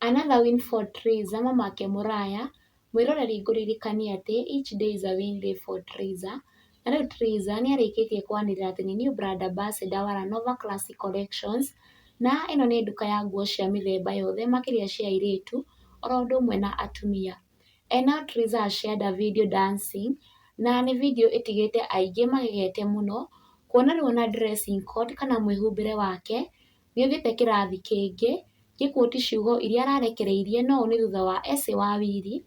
Another win for Triza, mamake Mũraya. Mwĩroreri ngũririkanie atĩ each day is a win day for Triza. Na rĩu Triza nĩarĩkĩtie kwanĩrĩra atĩ nĩ new brand ambassador wa Lanova Classic Collections, na ĩno nĩ nduka ya nguo cia mĩthemba yothe makĩria cia airĩtu oro ũndũ ũmwe na atumia. And now Triza has shared a video dancing, na nĩ video ĩtigĩte aingĩ magegete mũno, kuona rĩu ona dressing code kana mwĩhumbĩre wake nĩũthiĩte kĩrathi kĩngĩ, gĩquote ciugo iria ararekereirie no ũũ nĩ thutha wa Esĩ Wawiri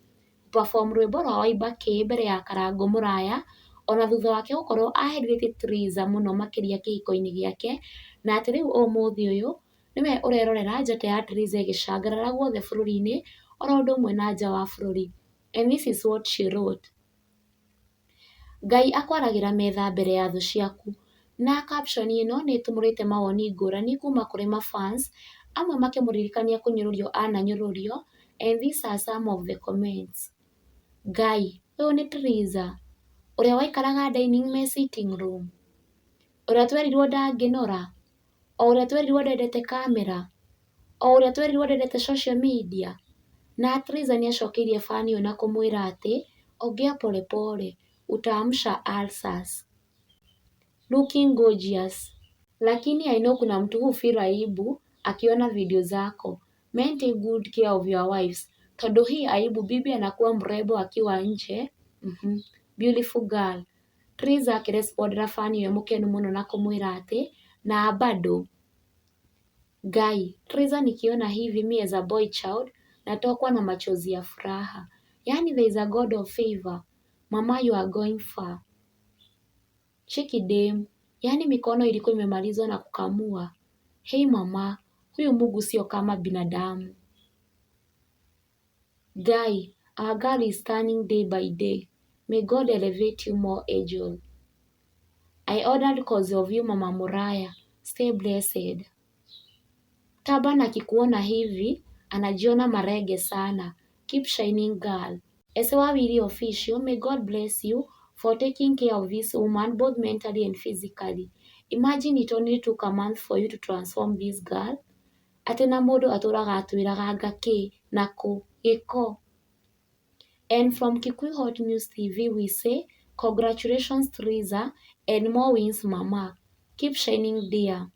perform rwĩmbo rwa Waibakĩ mbere ya Karangũ Mũraya, ona thutha wake gũkorwo aherithĩtie Triza mũno makĩria kĩhiko-inĩ gĩake, na atĩ rĩu ũmũthĩ ũyũ nĩwe ũrerorera njata ya Triza ĩgĩcangarara guothe bũrũri-inĩ oro ũndũ ũmwe na nja wa bũrũri. And this is what she wrote: Ngai akwaragĩra metha mbere ya thũ ciaku. Na caption ĩno nĩ ĩtumũrĩte mawoni ngũrani kuma kũrĩ mafans, amwe makĩmũririkania kũnyũrũrio ananyũrũrio, and these are some of the comments. Ngai, ũyũ nĩ Triza ũrĩa waikaraga dining me sitting room, ũrĩa twerirwo ndangĩnora, o ũrĩa twerirwo ndendete kamera, o ũrĩa twerirwo ndendete social media. Na Triza nĩacokeirie fan ĩyo na kũmwĩra atĩ ongea polepole utaamsha ulcers. Looking gorgeous, lakini I know kuna mtu hufeel aibu akiona video zako. Men take good care of your wives. Tondũ hii aibu bibi anakuwa mrembo akiwa nje. Beautiful girl. Triza akĩrespondera fan ĩyo mũkenu mũno na kũmwĩra atĩ na bado Ngai, Triza nikiona hivi me as a boy child natokwa na machozi ya furaha. Yani there is a God of favor. Mama, you are going far. Cheki dem, yani mikono ilikuwa imemalizwa na kukamua. Hey mama, huyu Mungu sio kama binadamu. Guy, our girl is turning day by day. May God elevate you more, angel. I ordered cause of you, Mama Mũraya. Stay blessed. Taban akikuona hivi, anajiona marege sana. Keep shining, girl. Esĩ Wawiri official, may God bless you for taking care of this woman both mentally and physically. Imagine it only took a month for you to transform this girl. Atĩ na mũndũ atũraga atwĩraga ngakĩ na kũ gĩko. And from Kikuyu Hot News TV we say congratulations Triza and more wins mama. Keep shining dear.